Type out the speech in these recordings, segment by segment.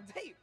on tape.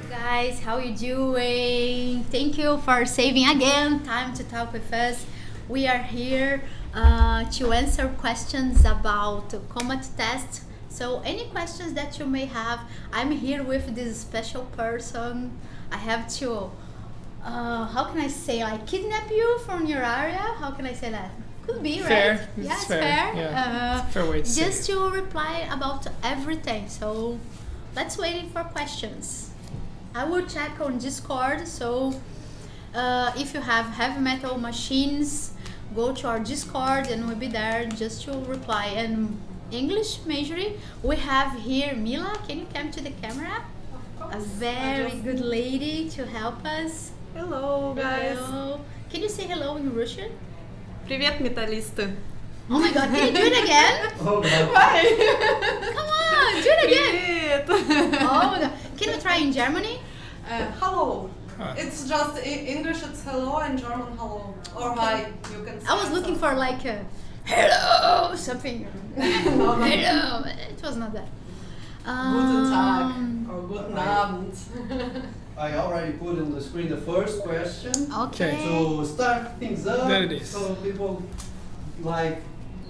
Guys, how you doing? Thank you for saving again time to talk with us. We are here to answer questions about combat test. So any questions that you may have, I'm here with this special person. I have to how can I say, like, kidnap you from your area? How can I say that? Could be, fair. right? It's yes, fair. Yeah. It's a fair way to just say to reply about everything. So let's wait for questions. I will check on Discord, so if you have heavy metal machines, go to our Discord and we'll be there just to reply. And English majorly, we have here Mila. Can you come to the camera? A very good lady to help us. Hello, guys. Hello. Can you say hello in Russian? Привет, металлисты. Oh my god, can you do it again? Oh, no. Why? Come on, do it again. Привет. Oh no. Can we try in Germany? Hello. Hi. It's just English, it's hello, and German hello. Or hi, you can say. I was looking for like a hello something. No. Hello. It was not that. Guten Tag or Guten Abend. I already put on the screen the first question. Okay. So start things up. There it is. So people like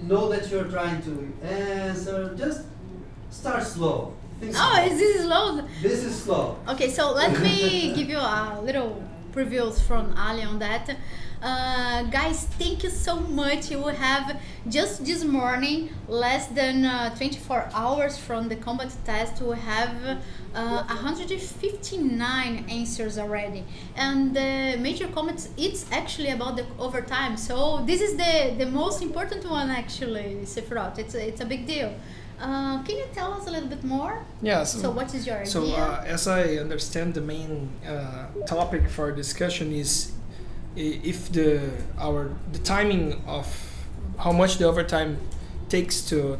know that you're trying to answer. Just start slow. Think Oh, slow. is this low? This is slow. Okay, so let me give you a little previews from Ali on that. Guys, thank you so much. You will have just this morning, less than 24 hours from the combat test, we have 159 answers already. And the major comments, it's actually about the overtime. So this is the most important one actually, Sephiroth. It's a big deal. Can you tell us a little bit more? Yeah. So what is your idea? So as I understand, the main topic for discussion is if the timing of how much the overtime takes to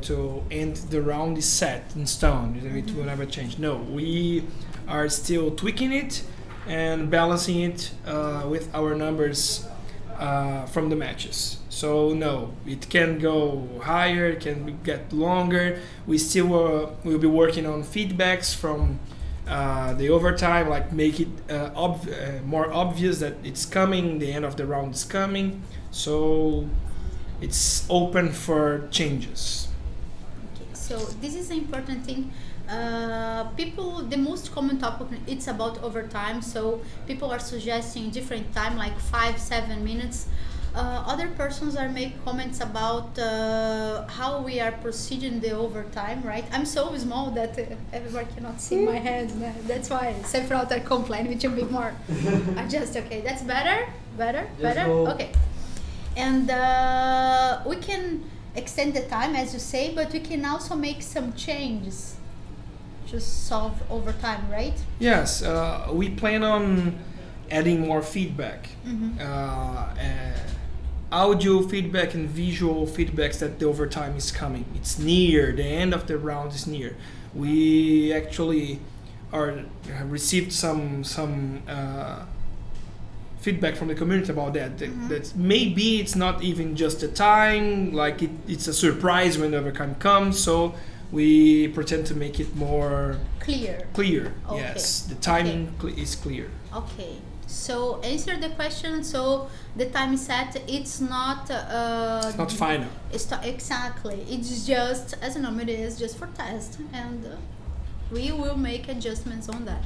end the round is set in stone. It will never change. No, we are still tweaking it and balancing it with our numbers from the matches. So no, it can go higher, it can get longer. We still will be working on feedbacks from the overtime, like make it more obvious that it's coming, the end of the round is coming. So it's open for changes. Okay, so this is an important thing. The most common topic, it's about overtime. So people are suggesting different time, like 5-7 minutes. Other persons are making comments about how we are proceeding the overtime, right? I'm so small that everybody cannot see my hands. That's why Sephiroth are complaining, which will be more adjust. Okay, that's better? Better? Go. Okay. And we can extend the time, as you say, but we can also make some changes to solve overtime, right? Yes, we plan on adding more feedback. Audio feedback and visual feedbacks that the overtime is coming. It's near, the end of the round is near. We actually have received some feedback from the community about that. That maybe it's not even just the time, like it's a surprise when the overtime comes, so we pretend to make it more Clear. Clear, Okay. yes. The timing is clear. Okay, So answer the question. So the time set, it's not final. Exactly. It's just, as a norm, it is just for test, and we will make adjustments on that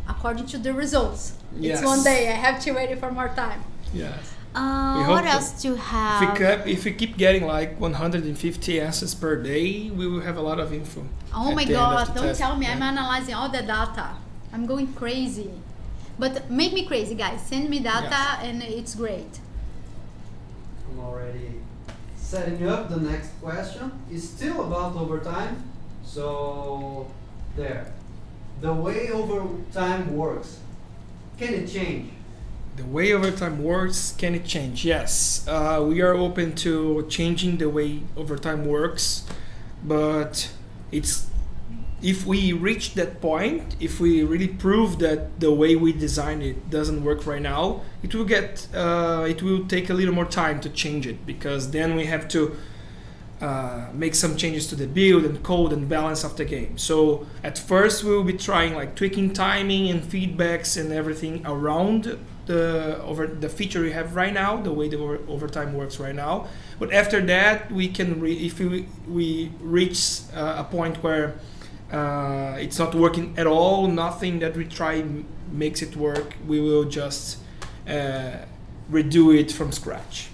according to the results. Yes. It's one day. I have to wait for more time. Yes. What else do you have? If we keep getting like 150 answers per day, we will have a lot of info. Oh my God! Don't tell me. I'm analyzing all the data. I'm going crazy. But make me crazy, guys. Send me data, and it's great. I'm already setting up the next question. It's still about overtime. So, there. The way overtime works, can it change? The way overtime works, can it change? Yes. We are open to changing the way overtime works, but if we reach that point, if we really prove that the way we designed it doesn't work right now, it will take a little more time to change it, because then we have to make some changes to the build and code and balance of the game. So at first we will be trying like tweaking timing and feedbacks and everything around the feature we have right now, the way the overtime works right now. But after that, we can if we reach a point where it's not working at all, nothing that we try makes it work, we will just redo it from scratch.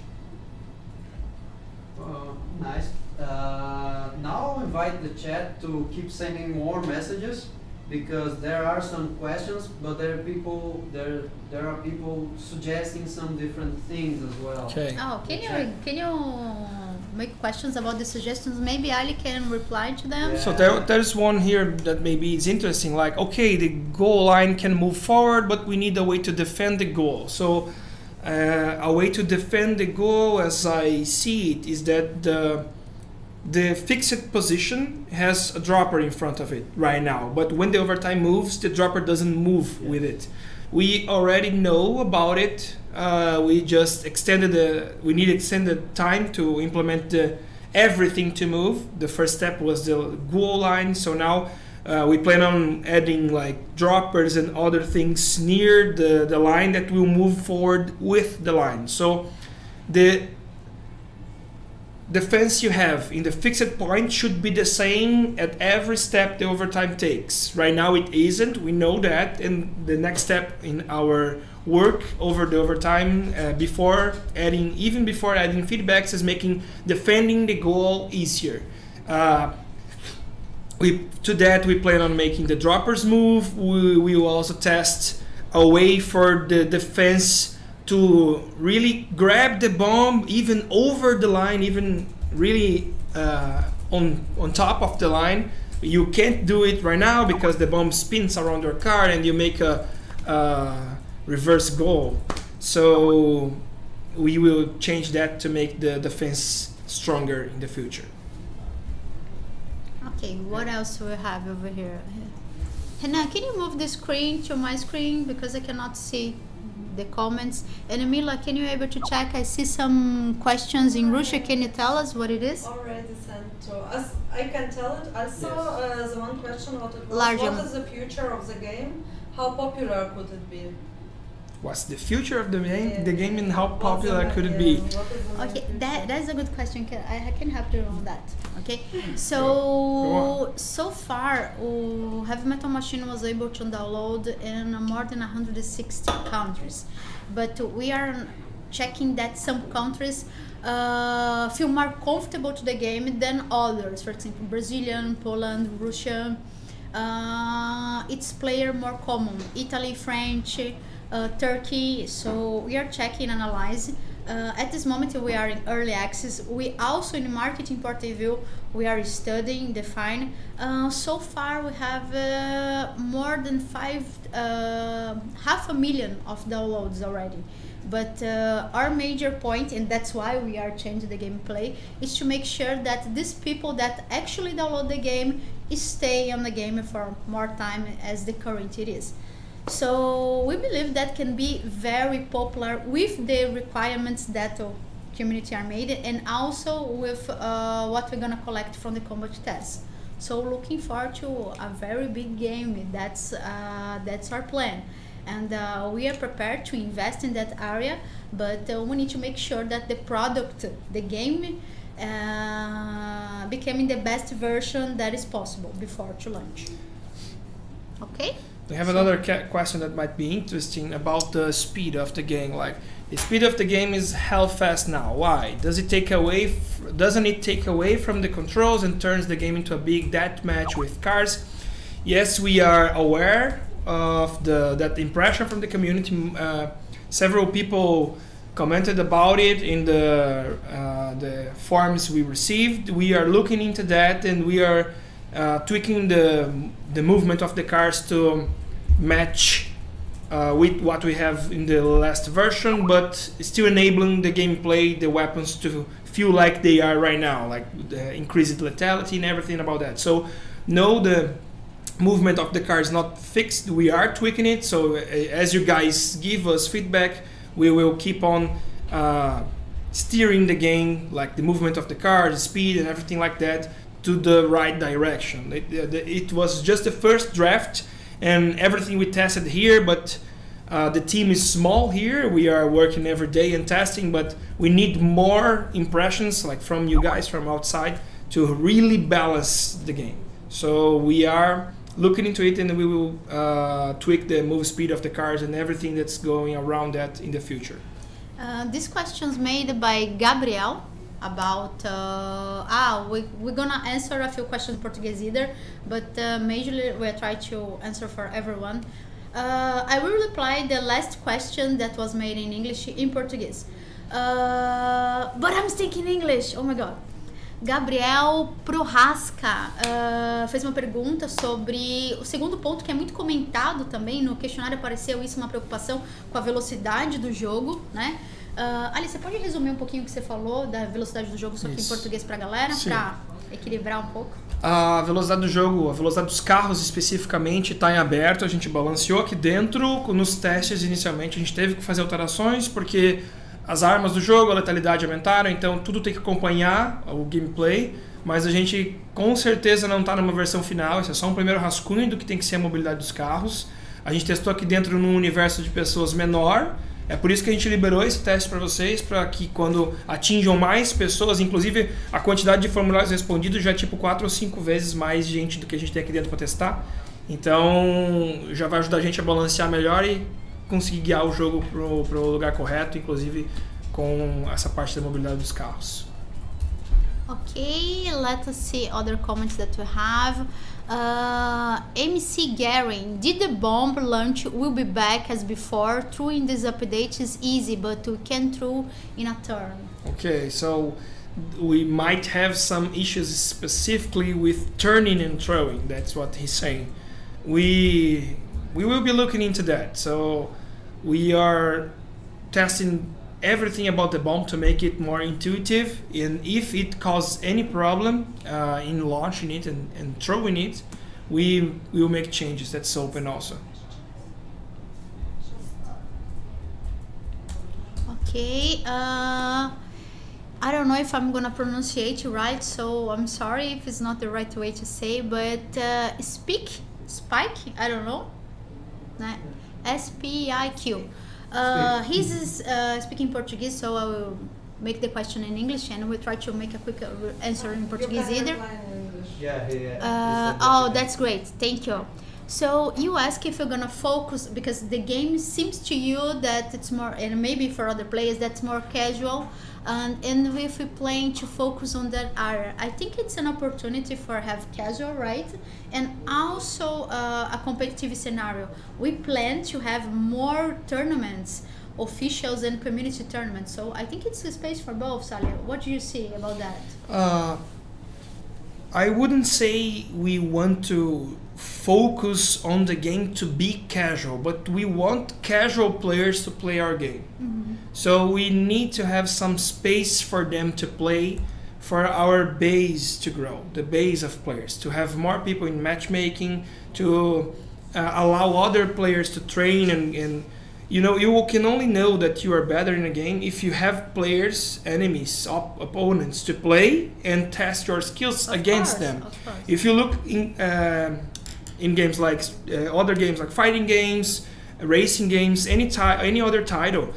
Nice. Now I'll invite the chat to keep sending more messages, because there are some questions, but there are people suggesting some different things as well. Okay. Oh, can you make questions about the suggestions? Maybe Ali can reply to them. Yeah. So there's one here that maybe is interesting. Like, okay, the goal line can move forward, but we need a way to defend the goal. So a way to defend the goal, as I see it, is that the fixed position has a dropper in front of it right now, but when the overtime moves, the dropper doesn't move with it. We already know about it. We just we need extended time to implement everything to move. The first step was the goal line, so now we plan on adding like droppers and other things near the line that will move forward with the line. So the fence you have in the fixed point should be the same at every step the overtime takes. Right now it isn't, we know that, and the next step in our work over the overtime, before adding feedbacks, is making defending the goal easier. To that we plan on making the droppers move. We will also test a way for the defense to really grab the bomb even over the line, even really on top of the line. You can't do it right now because the bomb spins around your car and you make a reverse goal. So we will change that to make the defense stronger in the future. Okay, what else do we have over here? Hannah, can you move the screen to my screen, because I cannot see the comments? And Emila, can you able to check? I see some questions in Russian. Can you tell us what it is? Already sent to us. I can tell it. Also, the one question, what is the future of the game? How popular could it be? What's the future of the game and how popular could it be? Okay, that's a good question. I can help you on that. Okay, so far, Heavy Metal Machine was able to download in more than 160 countries, but we are checking that some countries feel more comfortable to the game than others. For example, Brazilian, Poland, Russia. It's player more common. Italy, French. Turkey, so we are checking, analyzing. At this moment we are in early access. We also in marketing point of view, we are studying, define. So far we have more than 500,000 of downloads already. But our major point, and that's why we are changing the gameplay, is to make sure that these people that actually download the game stay on the game for more time as the current it is. So we believe that can be very popular with the requirements that the community are made, and also with what we're gonna collect from the combat tests. So looking forward to a very big game. That's our plan. and we are prepared to invest in that area, but we need to make sure that the product, the game, becoming the best version that is possible before to launch. Okay. We have another question that might be interesting about the speed of the game. Like, the speed of the game is how fast now? Why? Doesn't it take away from the controls and turns the game into a big death match with cars? Yes, we are aware of that impression from the community. Several people commented about it in the forms we received. We are looking into that, and we are tweaking the movement of the cars to match with what we have in the last version, but still enabling the gameplay, the weapons to feel like they are right now, like the increased lethality and everything about that. So no, the movement of the car is not fixed. We are tweaking it. So as you guys give us feedback, we will keep on steering the game, like the movement of the car, the speed and everything like that, to the right direction. It was just the first draft and everything we tested here, but the team is small here. We are working every day and testing, but we need more impressions, like from you guys from outside, to really balance the game. So we are looking into it, and we will tweak the move speed of the cars and everything that's going around that in the future. This question is made by Gabriel about we're gonna answer a few questions in Portuguese either, but majorly we'll try to answer for everyone. I will reply the last question that was made in English in Portuguese, but I'm speaking English. Oh my god. Gabriel Prohaska fez uma pergunta sobre o segundo ponto, que é muito comentado também no questionário. Apareceu isso, uma preocupação com a velocidade do jogo, né? Ali, você pode resumir um pouquinho o que você falou da velocidade do jogo, só que em português pra galera, para equilibrar um pouco? A velocidade do jogo, a velocidade dos carros especificamente está em aberto. A gente balanceou aqui dentro. Nos testes inicialmente a gente teve que fazer alterações porque as armas do jogo, a letalidade aumentaram, então tudo tem que acompanhar o gameplay, mas a gente com certeza não está numa versão final. Isso é só um primeiro rascunho do que tem que ser a mobilidade dos carros. A gente testou aqui dentro num universo de pessoas menor. É por isso que a gente liberou esse teste para vocês, para que quando atinjam mais pessoas, inclusive a quantidade de formulários respondidos já é tipo 4 ou 5 vezes mais gente do que a gente tem aqui dentro para testar. Então já vai ajudar a gente a balancear melhor e conseguir guiar o jogo pro lugar correto, inclusive com essa parte da mobilidade dos carros. Okay, let us see other comments that we have. MC Garing, did the bomb launch will be back as before? Throwing this update is easy, but we can throw in a turn. Okay, so we might have some issues specifically with turning and throwing. That's what he's saying. We will be looking into that. So we are testing everything about the bomb to make it more intuitive, and if it causes any problem in launching it and throwing it, we will make changes. That's open also. Okay, I don't know if I'm gonna pronunciate it right, so I'm sorry if it's not the right way to say, but spike, I don't know, S-P-I-Q. He's speaking Portuguese, so I will make the question in English, and we'll try to make a quick answer in Portuguese either. Oh, that's great. Thank you. So you ask if you're gonna focus, because the game seems to you that it's more, and maybe for other players that's more casual, and if we're playing to focus on that area, I think it's an opportunity for have casual, right? And also a competitive scenario. We plan to have more tournaments, officials and community tournaments. So I think it's a space for both, Salia. What do you see about that? I wouldn't say we want to focus on the game to be casual, but we want casual players to play our game. Mm-hmm. So we need to have some space for them to play, for our base to grow, the base of players, to have more people in matchmaking, to allow other players to train, and you know, you can only know that you are better in a game if you have players, enemies, opponents to play and test your skills against them. If you look in games like other games like fighting games, racing games, any other title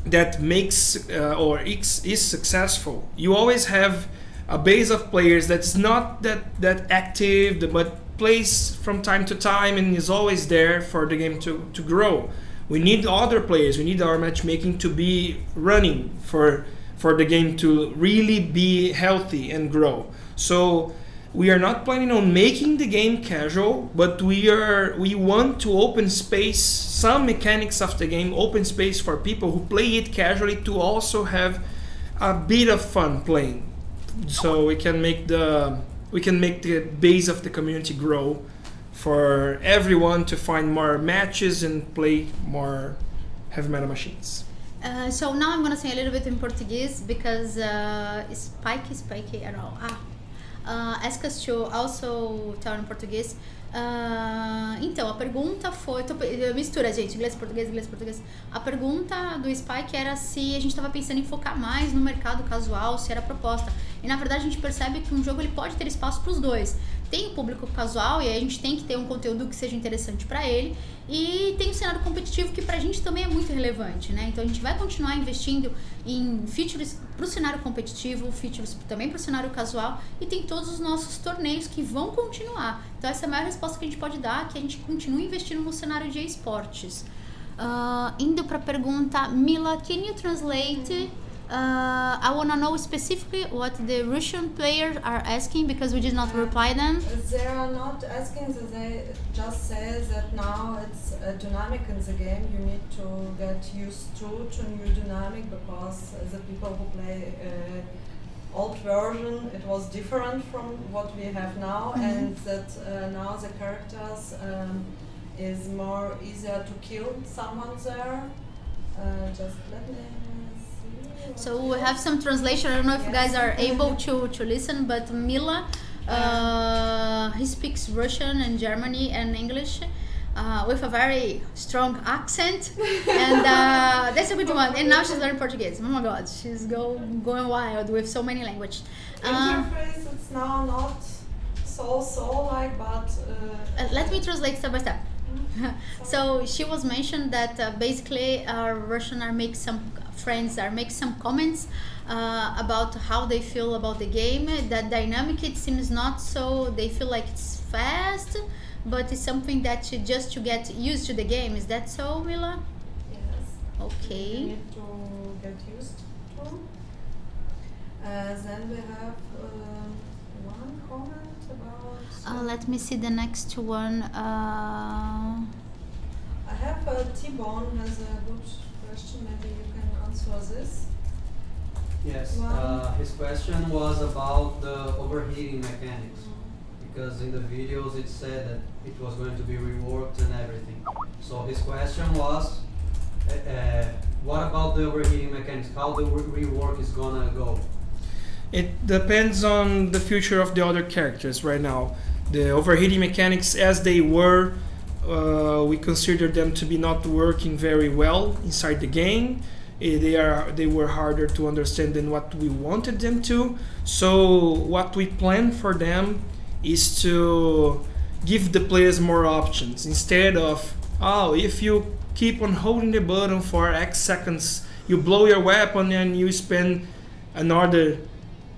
that makes or is successful, you always have a base of players that's not that active, but plays from time to time and is always there for the game to grow. We need other players, we need our matchmaking to be running for the game to really be healthy and grow. So we are not planning on making the game casual, but we want to open space, some mechanics of the game, open space for people who play it casually to also have a bit of fun playing. So we can make the base of the community grow for everyone to find more matches and play more heavy metal machines. So now I'm gonna say a little bit in Portuguese because Spike, I don't know. Ask us to also tell in português. Então, a pergunta foi... mistura, gente, inglês, português. A pergunta do Spike era se a gente estava pensando em focar mais no mercado casual, se era a proposta. E, na verdade, a gente percebe que um jogo ele pode ter espaço para os dois. Tem o público casual e aí a gente tem que ter um conteúdo que seja interessante para ele. E tem o cenário competitivo que pra gente também é muito relevante, né? Então a gente vai continuar investindo em features pro cenário competitivo, features também pro cenário casual e tem todos os nossos torneios que vão continuar. Então essa é a maior resposta que a gente pode dar, que a gente continue investindo no cenário de esportes. Indo pra pergunta, Mila, can you translate? I want to know specifically what the Russian players are asking because we did not reply them. They are not asking, they just say that now it's a dynamic in the game. You need to get used to new dynamic because the people who play old version, it was different from what we have now, and that now the characters is more easier to kill someone there. Just let me. So we have some translation. I don't know if you guys are able to listen, but Mila, he speaks Russian and Germany and English with a very strong accent, and that's a good one. And now she's learning Portuguese. Oh my God, she's going wild with so many languages. Interface, it's now not so like, but let me translate step by step. So she was mentioned that basically Russian are make some friends are make some comments about how they feel about the game. That dynamic, it seems not so. They feel like it's fast, but it's something that just to get used to the game. Is that so, Mila? Yes. Okay. You need to get used to. Then we have one comment about. Let me see the next one. I have T-Bone has a good question. Maybe you can answer this. Yes. His question was about the overheating mechanics, because in the videos it said that it was going to be reworked and everything. So his question was, what about the overheating mechanics? How the rework is gonna go? It depends on the future of the other characters right now. The overheating mechanics as they were, we consider them to be not working very well inside the game. They were harder to understand than what we wanted them to. So what we plan for them is to give the players more options. Instead of, if you keep on holding the button for X seconds, you blow your weapon and you spend another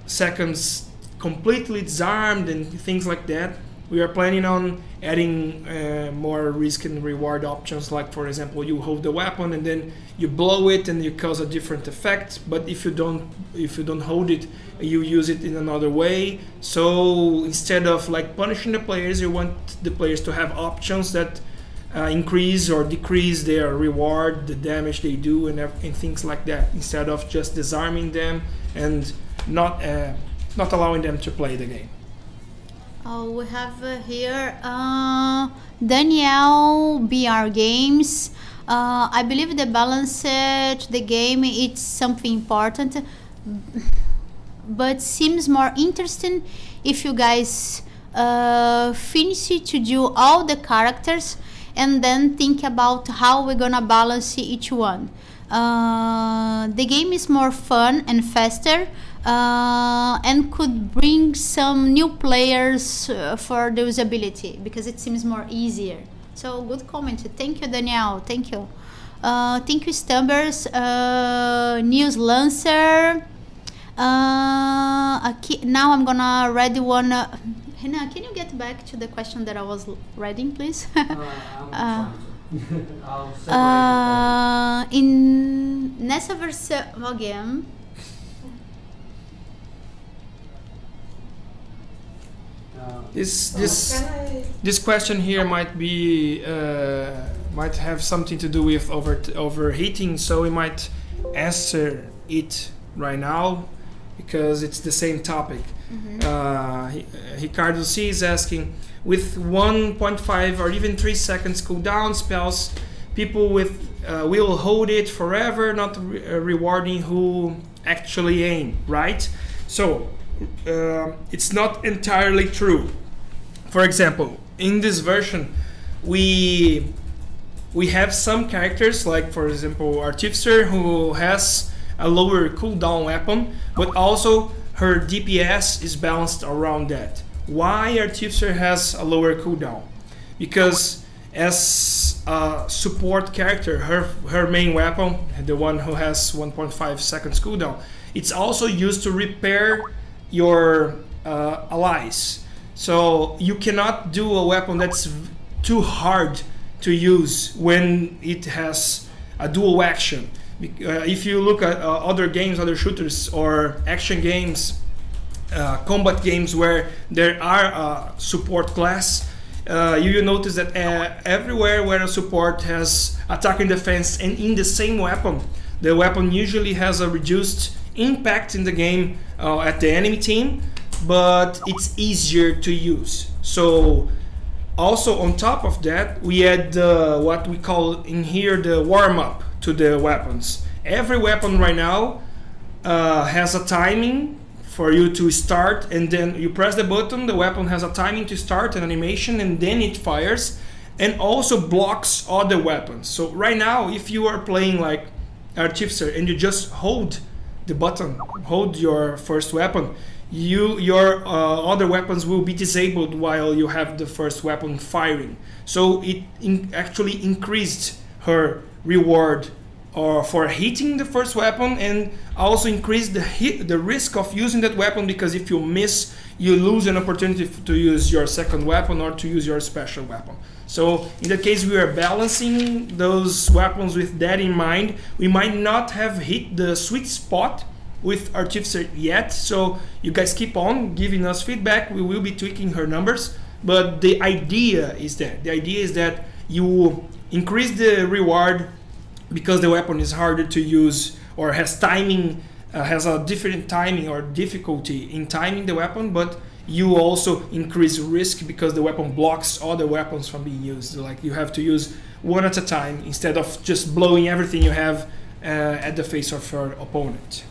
seconds completely disarmed and things like that. We are planning on adding more risk and reward options, like for example, you hold the weapon and then you blow it and you cause a different effect. But if you don't hold it, you use it in another way. So instead of like punishing the players, you want the players to have options that increase or decrease their reward, the damage they do, and things like that. Instead of just disarming them and not allowing them to play the game. We have here Danielle BR Games. I believe the balance the game it's something important, but seems more interesting if you guys finish to do all the characters and then think about how we're gonna balance each one. The game is more fun and faster, and could bring some new players for the usability because it seems more easier. So good comment. Thank you, Danielle. Thank you. Thank you, Stubbers. News Lancer. Now I'm gonna read one. Hannah, can you get back to the question that I was reading, please? I'm trying to. I'll separate it. In nessa versão again. This question here might be might have something to do with overheating, so we might answer it right now because it's the same topic. Ricardo C is asking, with 1.5 or even 3 seconds cooldown spells, people will hold it forever, not rewarding who actually aim, right? So it's not entirely true. For example, in this version, we have some characters, like for example Artificer, who has a lower cooldown weapon, but also her DPS is balanced around that. Why Artificer has a lower cooldown? Because as a support character, her main weapon, the one who has 1.5 seconds cooldown, it's also used to repair your allies. So you cannot do a weapon that's too hard to use when it has a dual action. If you look at other games, other shooters or action games, combat games where there are a support class, you will notice that everywhere where a support has attack and defense and in the same weapon, the weapon usually has a reduced impact in the game at the enemy team, but it's easier to use. So also on top of that, we add what we call in here the warm-up to the weapons. Every weapon right now has a timing for you to start, and then you press the button, the weapon has a timing to start, an animation, and then it fires, and also blocks other weapons. So right now, if you are playing like Artificer and you just hold the button, hold your first weapon, your other weapons will be disabled while you have the first weapon firing. So it actually increased her reward for hitting the first weapon, and also increase the risk of using that weapon, because if you miss, you lose an opportunity to use your second weapon or to use your special weapon. So in that case, we are balancing those weapons with that in mind. We might not have hit the sweet spot with Artificer yet, so you guys keep on giving us feedback. We will be tweaking her numbers, but the idea is that you increase the reward because the weapon is harder to use or has timing, has a different timing or difficulty in timing the weapon, but you also increase risk because the weapon blocks other weapons from being used. Like you have to use one at a time instead of just blowing everything you have at the face of your opponent.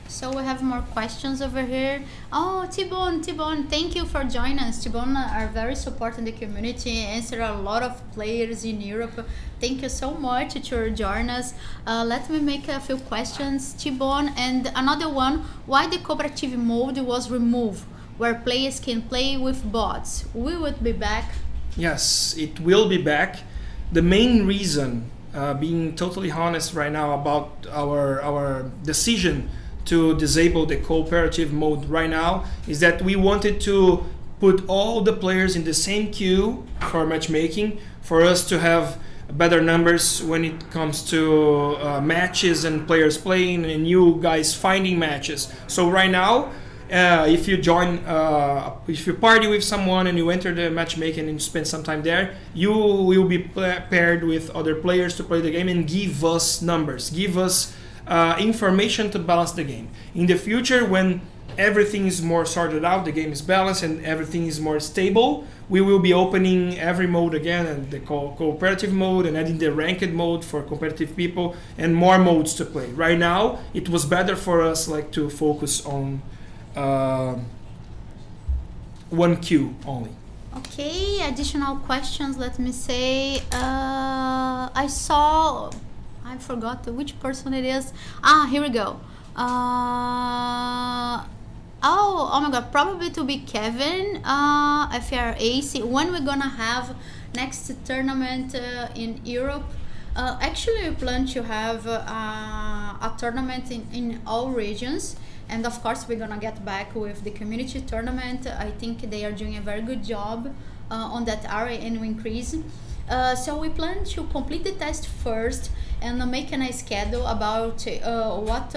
So we have more questions over here. Oh, T-Bone, thank you for joining us. T-Bone are very supporting the community, answer a lot of players in Europe. Thank you so much to join us. Let me make a few questions, T-Bone. And another one, why the cooperative mode was removed, where players can play with bots? Will it be back? Yes, it will be back. The main reason, being totally honest right now about our decision to disable the cooperative mode right now, is that we wanted to put all the players in the same queue for matchmaking, for us to have better numbers when it comes to matches and players playing and you guys finding matches. So right now, if you join, if you party with someone and you enter the matchmaking and you spend some time there, you will be paired with other players to play the game and give us numbers, give us information to balance the game. In the future, when everything is more sorted out, the game is balanced and everything is more stable, we will be opening every mode again, and the cooperative mode, and adding the ranked mode for competitive people and more modes to play. Right now, it was better for us like to focus on one queue only. Okay, additional questions. Let me say, I forgot which person it is. Here we go. Oh my god, probably to be Kevin, FRAC. When we're gonna have next tournament in Europe? Actually, we plan to have a tournament in all regions, and of course, we're gonna get back with the community tournament. I think they are doing a very good job on that area and we increase. So we plan to complete the test first and make a schedule about what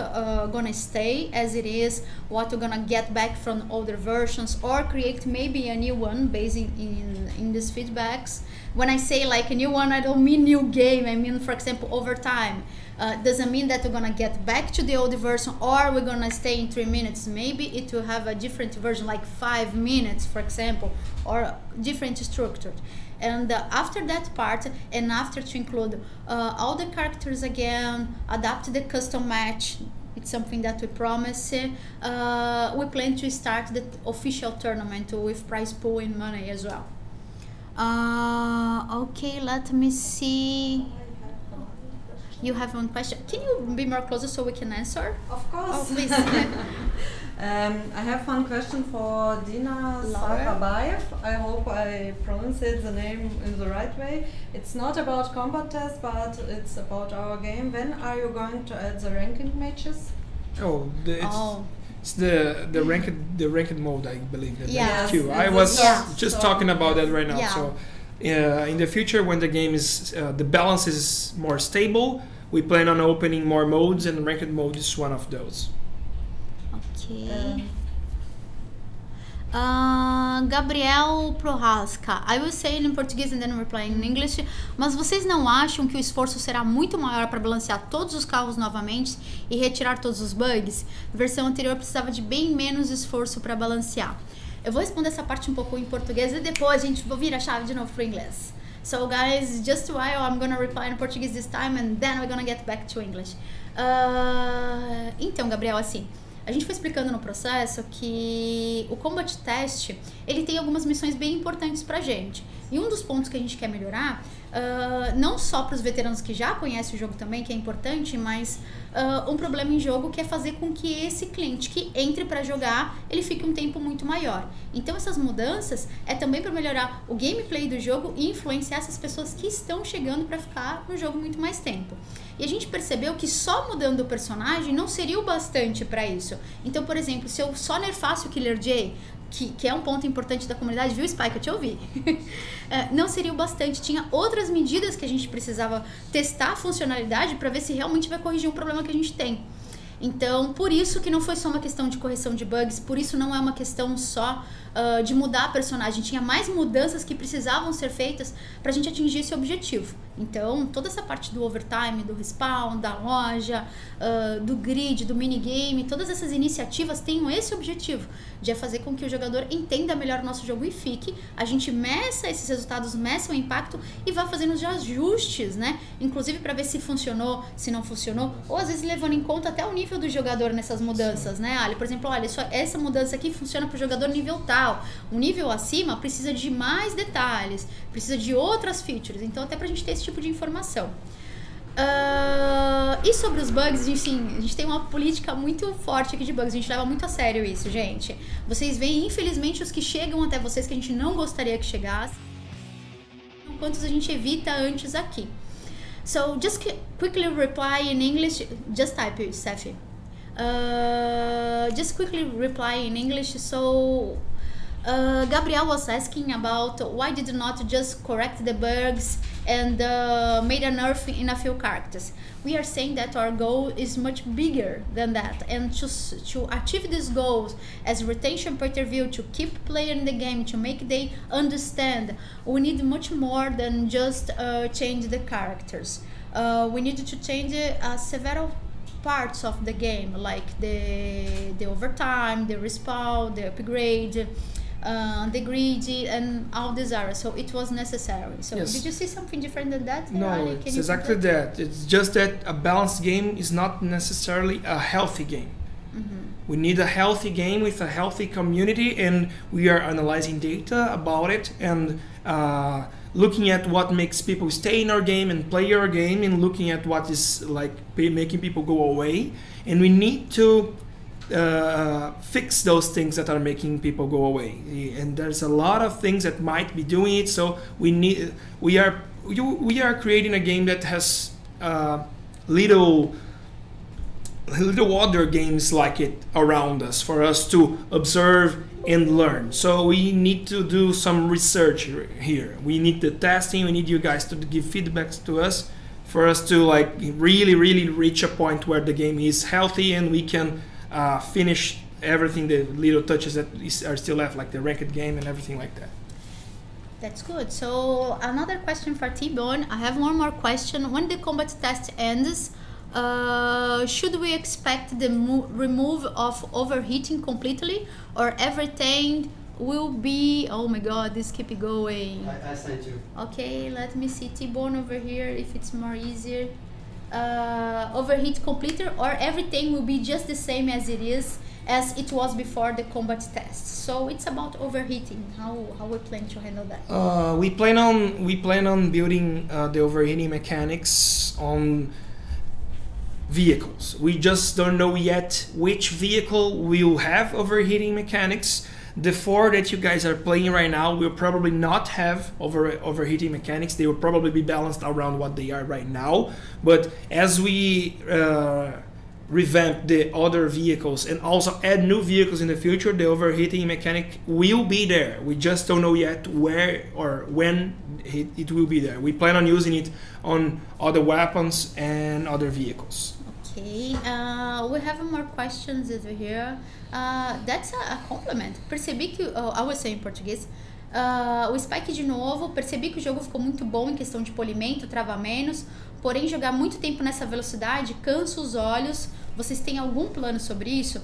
gonna stay as it is, what we're gonna get back from older versions, or create maybe a new one based in these feedbacks. When I say like a new one, I don't mean new game. I mean, for example, over time. Doesn't mean that we're gonna get back to the old version or we're gonna stay in 3 minutes. Maybe it will have a different version, like 5 minutes, for example, or different structure. And after that part, and after to include all the characters again, adapt the custom match, it's something that we promise. We plan to start the official tournament with prize pool and money as well. Okay, let me see. You have one question. Can you be more closer so we can answer? Of course. Oh, please. I have one question for Dina Sarabayev. I hope I pronounced the name in the right way. It's not about combat test, but it's about our game. When are you going to add the ranking matches? It's the ranked mode, I believe. Yes. I was just talking about that right now. Yeah. So in the future, when the game is the balance is more stable, we plan on opening more modes, and ranked mode is one of those. Okay. Gabriel Prohaska. I will say it in Portuguese and then reply in English. Mas vocês não acham que o esforço será muito maior para balancear todos os carros novamente e retirar todos os bugs? A versão anterior precisava de bem menos esforço para balancear. Eu vou responder essa parte um pouco em português e depois a gente vai virar a chave de novo para inglês. So guys, just a while, I'm gonna reply in Portuguese this time and then we're gonna get back to English. Então, Gabriel, assim, a gente foi explicando no processo que o Combat Test, ele tem algumas missões bem importantes pra gente. E um dos pontos que a gente quer melhorar, não só para os veteranos que já conhecem o jogo também, que é importante, mas um problema em jogo que é fazer com que esse cliente que entre para jogar, ele fique um tempo muito maior. Então essas mudanças é também para melhorar o gameplay do jogo e influenciar essas pessoas que estão chegando para ficar no jogo muito mais tempo. E a gente percebeu que só mudando o personagem não seria o bastante para isso. Então, por exemplo, se eu só nerfasse o Killer J, que é um ponto importante da comunidade, viu, Spike? Eu te ouvi. Não seria o bastante. Tinha outras medidas que a gente precisava testar a funcionalidade para ver se realmente vai corrigir um problema que a gente tem. Então, por isso que não foi só uma questão de correção de bugs, por isso não é uma questão só de mudar a personagem. Tinha mais mudanças que precisavam ser feitas para a gente atingir esse objetivo. Então, toda essa parte do overtime, do respawn, da loja, do grid, do minigame, todas essas iniciativas têm esse objetivo, de fazer com que o jogador entenda melhor o nosso jogo e fique. A gente meça esses resultados, meça o impacto e vá fazendo os ajustes, né? Inclusive para ver se funcionou, se não funcionou, ou às vezes levando em conta até o nível do jogador nessas mudanças, né? Por exemplo, olha, essa mudança aqui funciona para o jogador nível tal. Um nível acima precisa de mais detalhes, precisa de outras features. Então, até pra gente ter esse tipo de informação. E sobre os bugs, assim, a gente tem uma política muito forte aqui de bugs. A gente leva muito a sério isso, gente. Vocês veem, infelizmente, os que chegam até vocês que a gente não gostaria que chegasse. Quantos a gente evita antes aqui. So, just quickly reply in English. Just type it, Steffi. Just quickly reply in English. So, Gabriel was asking about why did not just correct the bugs and made a nerf in a few characters. We are saying that our goal is much bigger than that, and to achieve these goals as retention point of view, to keep playing the game, to make they understand, we need much more than just change the characters. We need to change several parts of the game, like the overtime, the respawn, the upgrade, the grid, and all these areas. So it was necessary. So yes. Did you see something different than that? No, it's exactly that. It's just that a balanced game is not necessarily a healthy game. Mm-hmm. We need a healthy game with a healthy community, and we are analyzing data about it and looking at what makes people stay in our game and play our game, and looking at what is like making people go away. And we need to fix those things that are making people go away. And there's a lot of things that might be doing it. So we are creating a game that has little other games like it around us for us to observe and learn. So we need to do some research here. We need the testing. We need you guys to give feedbacks to us for us to like really reach a point where the game is healthy and we can finish everything, the little touches that are still left, like the ranked game and everything like that. That's good. So another question for T-Bone. I have one more question. When the combat test ends, should we expect the remove of overheating completely, or everything will be... Oh my god, this keep going. I sent you. Okay, let me see T-Bone over here if it's more easier. Overheat completely, or everything will be just the same as it is, as it was before the combat test. So it's about overheating. How we plan to handle that? We plan on building the overheating mechanics on vehicles. We just don't know yet which vehicle will have overheating mechanics. The 4 that you guys are playing right now will probably not have overheating mechanics. They will probably be balanced around what they are right now. But as we revamp the other vehicles and also add new vehicles in the future, the overheating mechanic will be there. We just don't know yet where or when it will be there. We plan on using it on other weapons and other vehicles. Okay, we have more questions over here. That's a compliment. Percebi que... I will say em português. O Spike de novo, percebi que o jogo ficou muito bom em questão de polimento, trava menos, porém jogar muito tempo nessa velocidade cansa os olhos. Vocês têm algum plano sobre isso?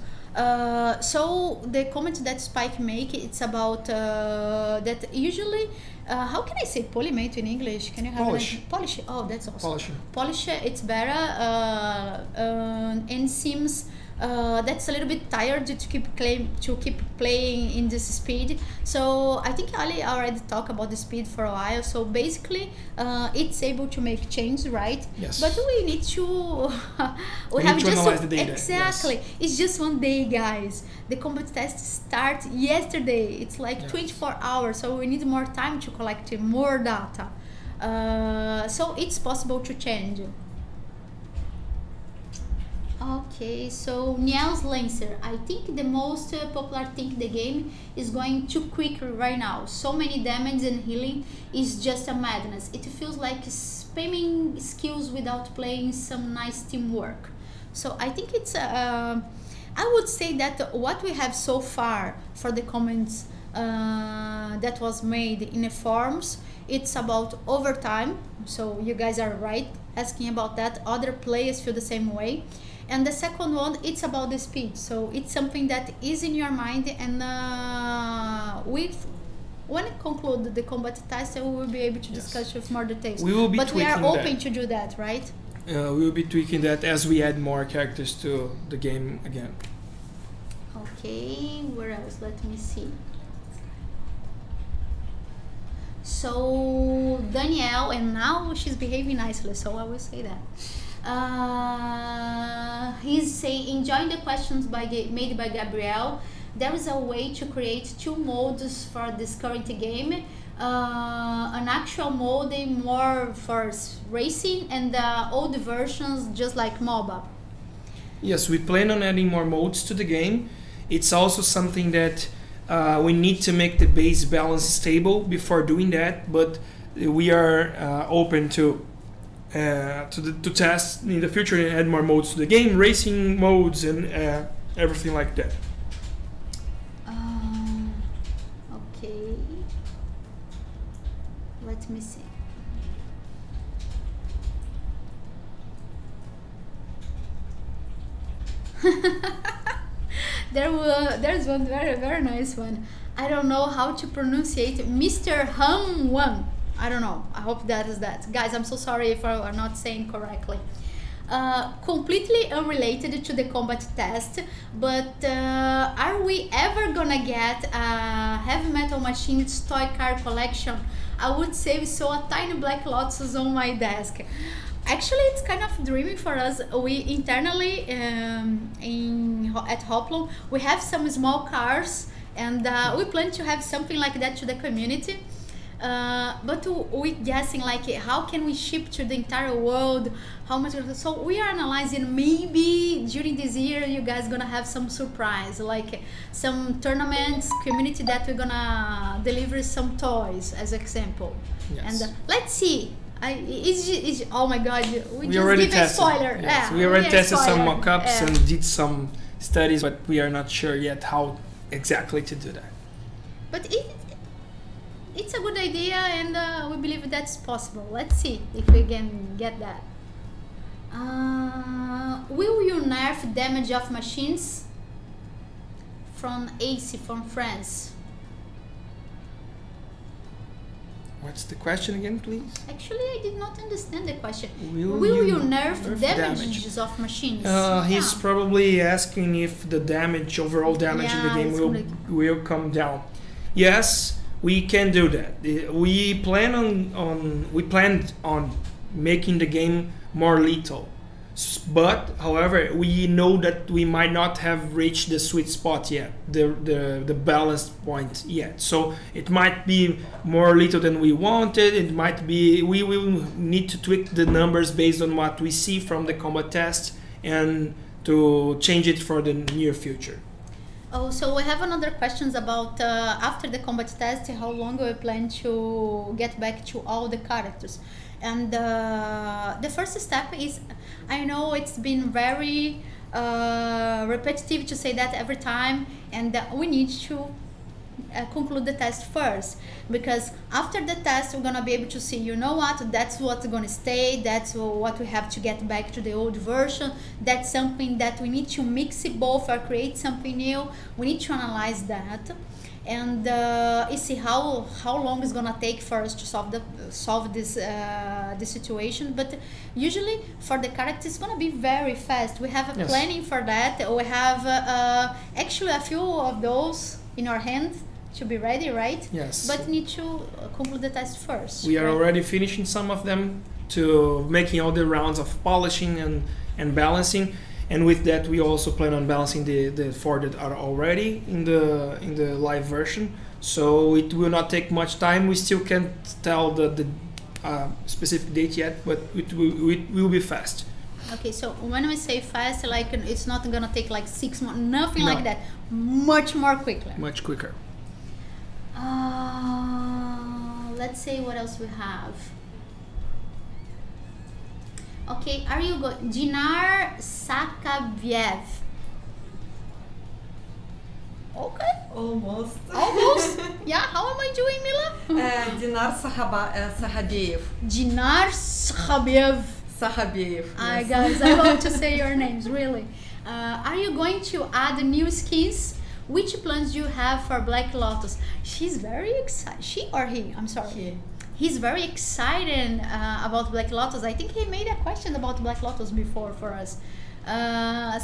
So the comment that Spike make, it's about that usually... how can I say polimento in English? Can you have polish? Polish. Oh, that's awesome. Polishing. Polish. It's better, and seems that's a little bit tired to keep playing in this speed. So I think Ali already talked about the speed for a while. So basically, it's able to make change, right? Yes. But we need to we have to analyze the data. Exactly. Yes. It's just one day, guys. The combat test started yesterday. It's like 24 hours, so we need more time to collect more data. So it's possible to change. Okay, so Niels Lancer, I think the most popular thing in the game is going too quick right now. So many damage and healing is just a madness. It feels like spamming skills without playing some nice teamwork. So I think it's I would say that what we have so far for the comments that was made in the forums, it's about overtime. So you guys are right asking about that. Other players feel the same way. And the second one, it's about the speed. So it's something that is in your mind, and when it conclude the combat test, we will be able to discuss with more details. We will be but we are tweaking open that. to do that, right? We will be tweaking that as we add more characters to the game again. Okay, where else? Let me see. So Danielle, and now she's behaving nicely, so I will say that. He's saying, enjoying the questions made by Gabriel. There is a way to create 2 modes for this current game. An actual mode more for racing, and the old versions just like MOBA. Yes, we plan on adding more modes to the game. It's also something that we need to make the base balance stable before doing that, but we are open to test in the future and add more modes to the game, racing modes and everything like that. Okay, let me see. There's one very nice one. I don't know how to pronunciate Mr. Hum One. I don't know. I hope that is that. Guys, I'm so sorry if I'm not saying correctly. Completely unrelated to the combat test, but are we ever gonna get a Heavy Metal Machines toy car collection I would save so a tiny black lotus on my desk. Actually, it's kind of dreaming for us. We internally at Hoplon, we have some small cars, and we plan to have something like that to the community. But we guessing like how can we ship to the entire world, how much. So we are analyzing, maybe during this year you guys gonna have some surprise, like some tournaments, community that we're gonna deliver some toys as example. Yes. And let's see. Oh my god, we just already give tested. a spoiler. Yes, Yeah, we already tested some spoiler. mock-ups and did some studies, but we are not sure yet how exactly to do that. But it's a good idea, and we believe that's possible. Let's see if we can get that. Will you nerf damage of machines? From AC from France. What's the question again, please? Actually, I did not understand the question. Will you nerf damage? damages of machines? He's probably asking if the damage, overall damage in the Yeah, game it's will come down. Yes, we can do that. We planned on making the game more lethal. But however, we know that we might not have reached the sweet spot yet, the balanced point yet. So it might be more lethal than we wanted. It might be, we will need to tweak the numbers based on what we see from the combat test and to change it for the near future. Oh, so we have another questions about after the combat test, how long we plan to get back to all the characters. And the first step is, I know it's been very repetitive to say that every time, and we need to conclude the test first, because after the test we're gonna be able to see, you know what, that's what's gonna stay, that's what we have to get back to the old version, that's something that we need to mix it both or create something new. We need to analyze that and see how long it's gonna take for us to solve this situation. But usually for the characters it's gonna be very fast. We have a Yes. planning for that. We have actually a few of those in our hand to be ready, right? Yes. But need to conclude the test first. We are right? already finishing some of them, to making all the rounds of polishing and balancing. And with that, we also plan on balancing the four that are already in the live version. So it will not take much time. We still can't tell the specific date yet, but it will be fast. Okay, so when we say fast, like it's not gonna take like 6 months, nothing No. like that. Much more quickly. Much quicker. Let's see what else we have. Okay, are you going? Dinar Sakaviev. Okay, Almost. almost. Yeah, how am I doing, Mila? Dinar Sahabiev. Dinar Sakaviev. Sahabiev. Hi yes. guys, I want to say your names, really. Are you going to add new skins? Which plans do you have for Black Lotus? She's very excited. She or he? I'm sorry. He. He's very excited about Black Lotus. I think he made a question about Black Lotus before for us.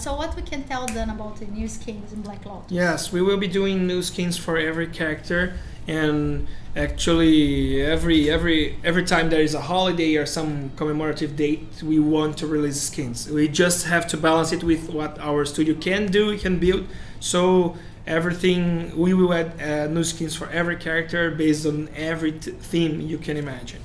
So what we can tell them about the new skins in Black Lotus? Yes, we will be doing new skins for every character, and actually every time there is a holiday or some commemorative date, we want to release skins. We just have to balance it with what our studio can do, can build. So everything, we will add new skins for every character based on every theme you can imagine.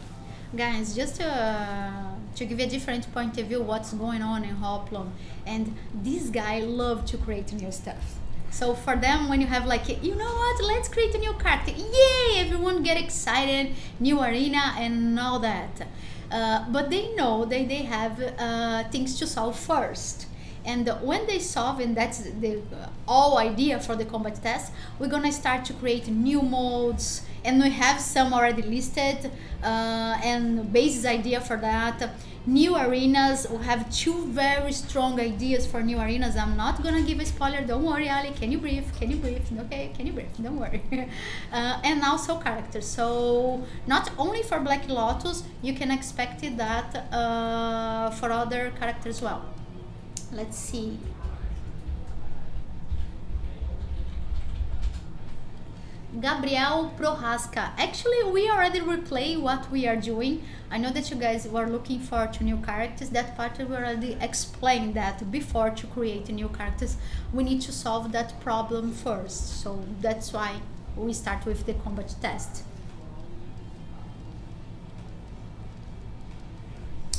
Guys, just to give you a different point of view what's going on in Hoplon, and this guy loves to create new stuff. So for them, when you have like, you know what, let's create a new character, yay, everyone get excited, new arena and all that. But they know that they have things to solve first. And when they solve, and that's the all idea for the combat test, we're gonna start to create new modes, and we have some already listed, and basis idea for that. New arenas, we have 2 very strong ideas for new arenas. I'm not gonna give a spoiler, don't worry Ali, can you breathe, okay, can you breathe, don't worry. And also characters, so not only for Black Lotus, you can expect that for other characters as well. Let's see. Gabriel Prohaska. Actually, we already replay what we are doing. I know that you guys were looking for 2 new characters. That part we already explained that before to create new characters, we need to solve that problem first. So that's why we start with the combat test.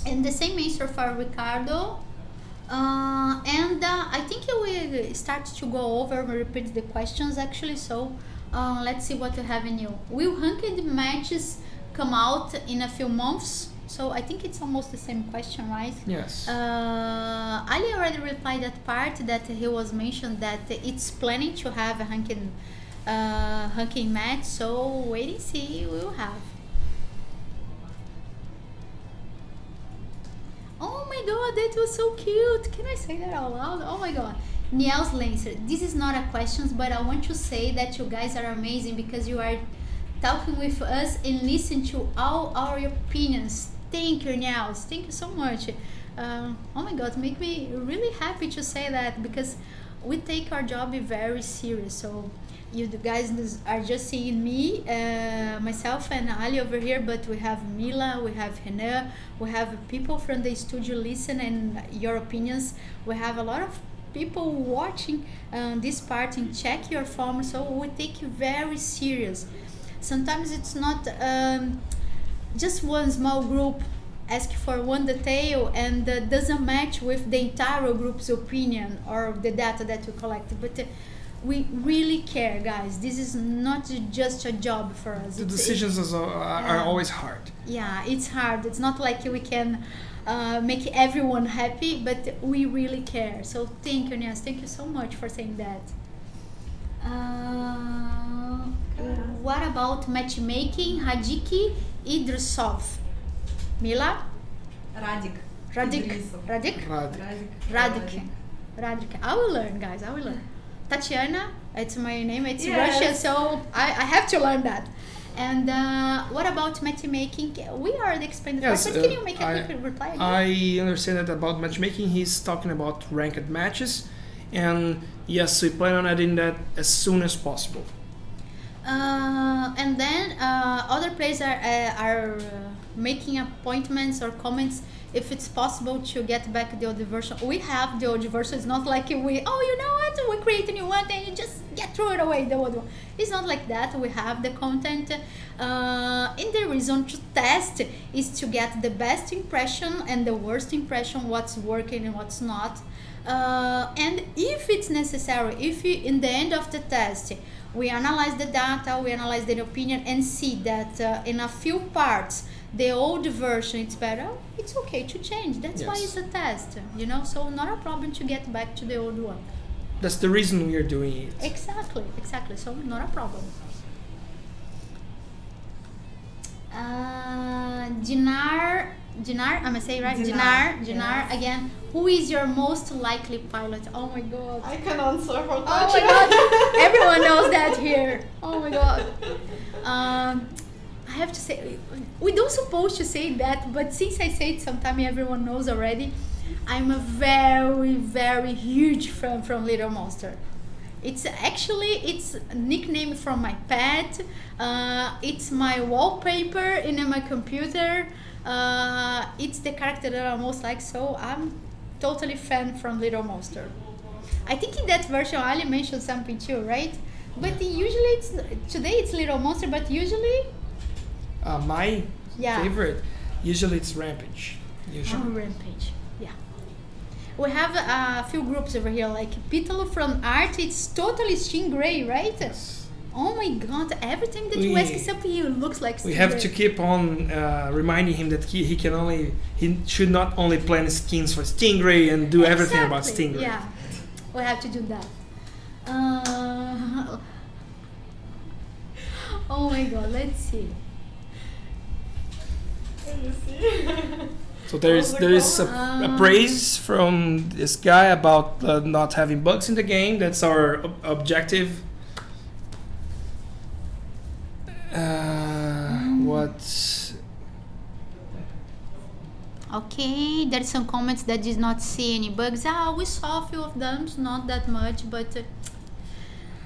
And the same answer for Ricardo. I think we start to go over and repeat the questions actually. So let's see what we have in you. Will ranked matches come out in a few months? So I think it's almost the same question, right? Yes. Ali already replied that part that he was mentioned that it's planning to have a ranking match. So wait and see, we will have. Oh my god, that was so cute. Can I say that out loud? Oh my god. Niels Lancer, this is not a question, but I want to say that you guys are amazing because you are talking with us and listen to all our opinions. Thank you, Niels. Thank you so much. Oh my god, make me really happy to say that because we take our job very serious. So you guys are just seeing me, myself and Ali over here, but we have Mila, we have Renan, we have people from the studio listen and your opinions. We have a lot of people watching this part and check your form, so we take you very serious. Sometimes it's not just one small group ask for one detail and doesn't match with the entire group's opinion or the data that we collected, but we really care, guys. This is not just a job for us. The decisions are always hard. Yeah, it's hard. It's not like we can make everyone happy, but we really care. So thank you, Nias. Thank you so much for saying that. What about matchmaking? Hadiki Idrisov. Mila? Radik. I will learn, guys. I will learn. Tatiana, it's my name, it's Russian, so I have to learn that. And what about matchmaking? We already explained the part, but can you make a quick reply again? I understand that about matchmaking, he's talking about ranked matches, and yes, we plan on adding that as soon as possible. And then other players are making appointments or comments if it's possible to get back the old version. We have the old version. It's not like we, oh, you know what, we create a new one and you just throw it away, the old one. It's not like that. We have the content. And the reason to test is to get the best impression and the worst impression, what's working and what's not. And if it's necessary, if in the end of the test, we analyze the data, we analyze the opinion and see that in a few parts, the old version it's better, it's okay to change. That's why it's a test, you know, so not a problem to get back to the old one. That's the reason we are doing it. Exactly, so not a problem. Dinar, am I saying right? Dinar, again, who is your most likely pilot? Oh my god. I can answer for Oh my god, everyone knows that here. Oh my god. I have to say, we don't supposed to say that, but since I say it sometime everyone knows already, I'm a very, very huge fan from Little Monster. It's a nickname from my pet. It's my wallpaper in my computer. It's the character that I most like, so I'm totally fan from Little Monster. I think in that version Ali mentioned something too, right? But usually today it's Little Monster, but usually my favorite, usually it's Rampage. Oh, Rampage, yeah. We have a few groups over here, like Pitalo from Art, it's totally Stingray, right? Yes. Oh my god, every time that you ask something, he looks like Stingray. We have to keep on reminding him that he should not only plan skins for Stingray and do everything about Stingray. Yeah, we have to do that. Oh my god, let's see. So there is a praise from this guy about not having bugs in the game. That's our objective. What? Okay, there's some comments that did not see any bugs. We saw a few of them, not that much, but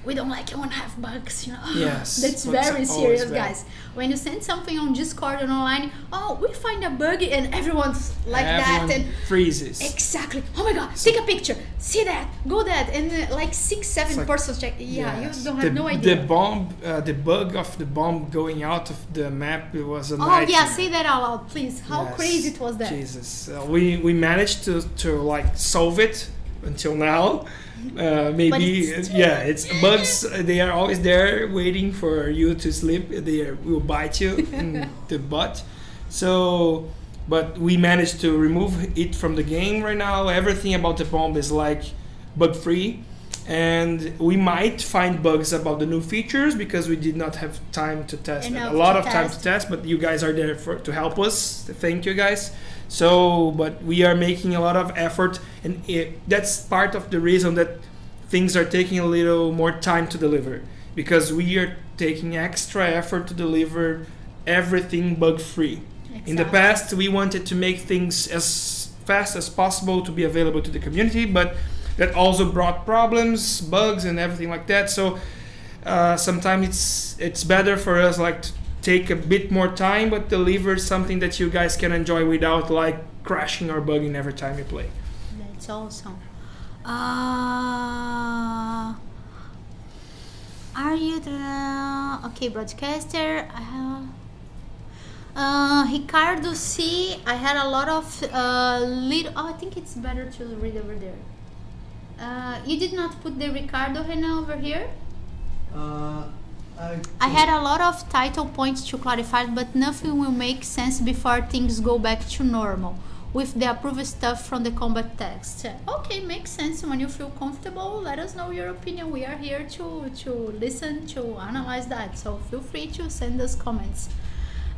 we don't like it when I have bugs, you know. Yes, That's bugs very are serious, always bad. guys. When you send something on Discord and online, oh, we find a bug, and everyone's like Everyone that, and freezes. exactly. Oh my God! Take a picture. See that? Go that, and like 6, 7 like- persons check. Yeah, Yes. you don't have no idea. The bug of the bomb going out of the map, it was a Oh nightmare. yeah, say that out loud, please. How Yes. crazy it was that? Jesus, we managed to like solve it until now. Maybe it's it's bugs. They are always there waiting for you to sleep. Will bite you in the butt. So, but we managed to remove it from the game right now. Everything about the bomb is like bug free, and we might find bugs about the new features because we did not have time to test it. Enough A lot to of time to test, but you guys are there to help us. Thank you guys. So, but we are making a lot of effort, and that's part of the reason that things are taking a little more time to deliver, because we are taking extra effort to deliver everything bug free. In the past, we wanted to make things as fast as possible to be available to the community, but that also brought problems, bugs, and everything like that. So sometimes it's better for us like to take a bit more time, but deliver something that you guys can enjoy without like crashing or bugging every time you play. That's awesome. Are you the okay broadcaster? Ricardo C. I had a lot of little. Oh, I think it's better to read over there. You did not put the Ricardo Renan over here. I had a lot of title points to clarify, but nothing will make sense before things go back to normal with the approved stuff from the combat text. Okay, makes sense. When you feel comfortable, let us know your opinion. We are here to listen, to analyze that. So feel free to send us comments.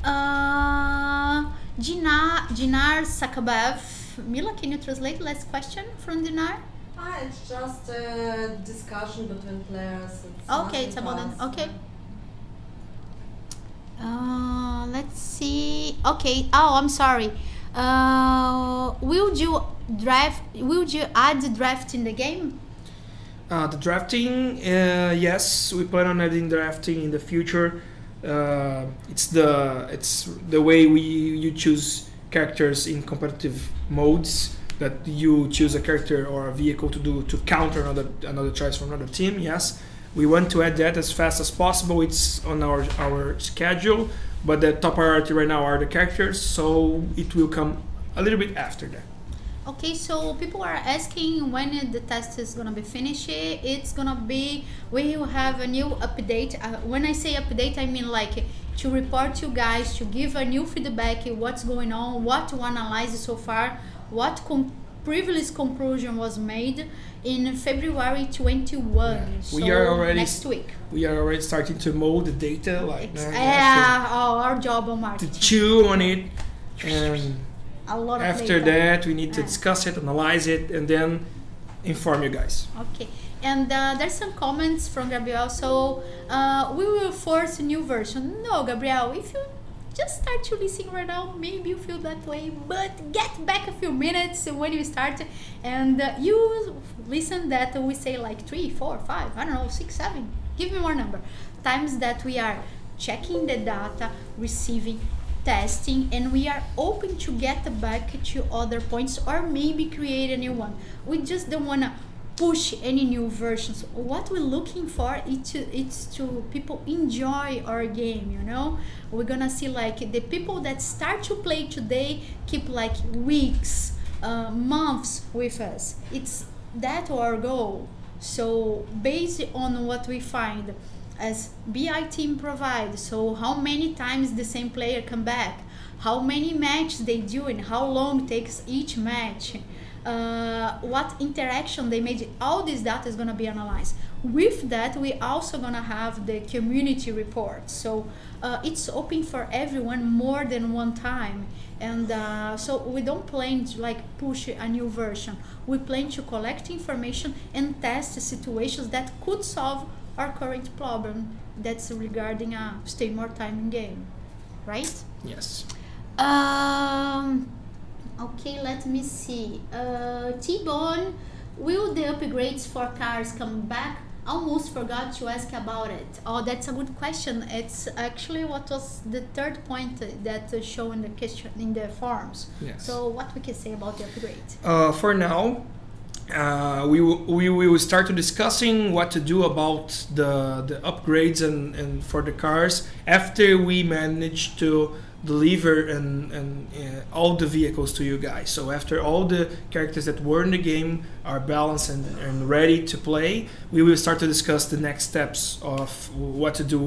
Dinar Sakabev. Mila, can you translate last question from Dinar? It's just a discussion between players. Okay, it's about it. Okay. Let's see. Okay. Oh, I'm sorry. Will you add the draft in the game? The drafting, yes, we plan on adding drafting in the future. It's the way you choose characters in competitive modes, that you choose a character or a vehicle to counter another choice from another team. Yes, we want to add that as fast as possible. It's on our schedule, but the top priority right now are the characters, so it will come a little bit after that. Okay, so people are asking when the test is gonna be finished. It's gonna be, we will have a new update. When I say update, I mean like to report to you guys, to give a new feedback, what's going on, what to analyze so far, what previous conclusion was made in February 21. Yeah. So we are already next week. We are already starting to mold the data, like our job on marketing. to chew on it, and a lot of after data. that we need to discuss it, analyze it, and then inform you guys. Okay, and there's some comments from Gabriel. So we will force a new version. No, Gabriel, if you just start to listen right now, maybe you feel that way, but get back a few minutes when you start, and you listen that we say like 3, 4, 5, I don't know, 6, 7, give me more number times that we are checking the data, receiving, testing, and we are open to get back to other points or maybe create a new one. We just don't want to push any new versions. What we're looking for it's to people enjoy our game, you know. We're gonna see like the people that start to play today keep like weeks, months with us. It's that our goal. So based on what we find as BI team provides, so how many times the same player come back, how many matches they do and how long takes each match, what interaction they made, all this data is going to be analyzed. With that, we also going to have the community report, so it's open for everyone more than one time. And so we don't plan to like push a new version. We plan to collect information and test situations that could solve our current problem, that's regarding stay more time in game, right? Yes. Okay, let me see. T-Bone, will the upgrades for cars come back? almost forgot to ask about it. Oh, that's a good question. It's actually what was the third point that show in the question in the forms. Yes. So what we can say about the upgrade? For now, we will start to discussing what to do about the upgrades and for the cars after we manage to deliver and all the vehicles to you guys. So after all the characters that were in the game are balanced and ready to play, we will start to discuss the next steps of what to do,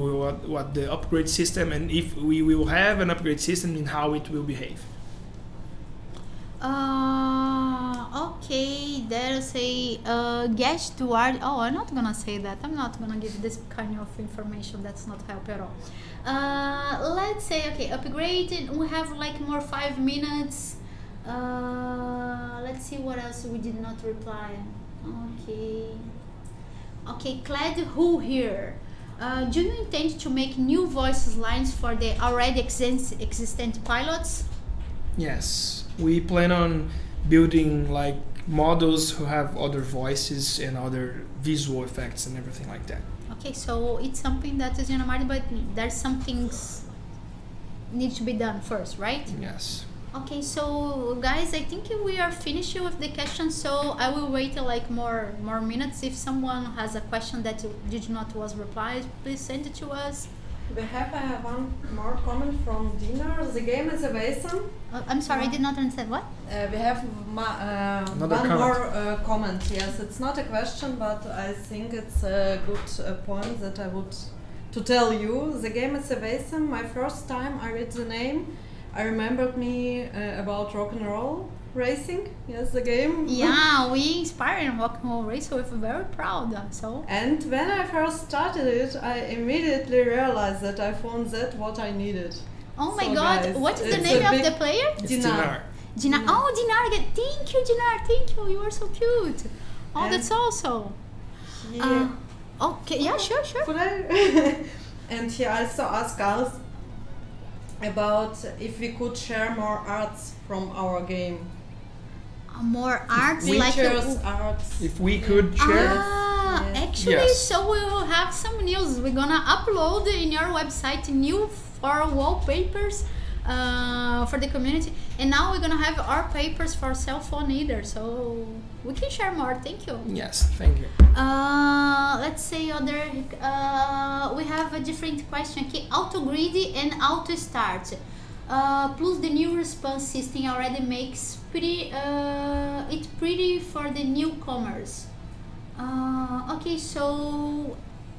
what the upgrade system, and if we will have an upgrade system and how it will behave. Okay, there's a guest toward. Oh, I'm not gonna say that. I'm not gonna give this kind of information. That's not help at all. Let's say, okay, upgrade. We have like more 5 minutes. Let's see what else we did not reply. Okay, Clad who here? Do you intend to make new voice lines for the already existent pilots? Yes, we plan on building like models who have other voices and other visual effects and everything like that. Okay, so it's something that is in mind, but there's some things need to be done first, right? Yes. Okay, so guys, I think we are finished with the questions, so I will wait like more minutes. If someone has a question that did not was replied, please send it to us. We have one more comment from Dinar. The game is awesome. I'm sorry, I did not understand what? We have Another one comment. more comment. Yes, it's not a question, but I think it's a good point that I would to tell you. The game is awesome. My first time I read the name, I remembered me about rock and roll racing. Yes, the game. Yeah, we inspire in rock and roll race, so we're very proud. So. And when I first started it, I immediately realized that I found that what I needed. Oh my So God! guys, what is the it's name a of big- the player? It's Dinar. Dinar. Oh, Dinar again. Thank you, Dinar. Thank you. You are so cute. Oh, And- that's also. Yeah. Okay. Yeah. Sure. Could I? And he also asked us about if we could share more arts from our game. More arts like. Features, arts. If we could share. Yes. Actually, Yes. so we will have some news. We're gonna upload in your website new for wallpapers for the community, and now we're gonna have our papers for cell phone either. So we can share more. Thank you. Yes, thank you. Let's say other. We have a different question here. Auto greedy and auto start. Plus the new response system already makes it pretty for the newcomers. Okay, so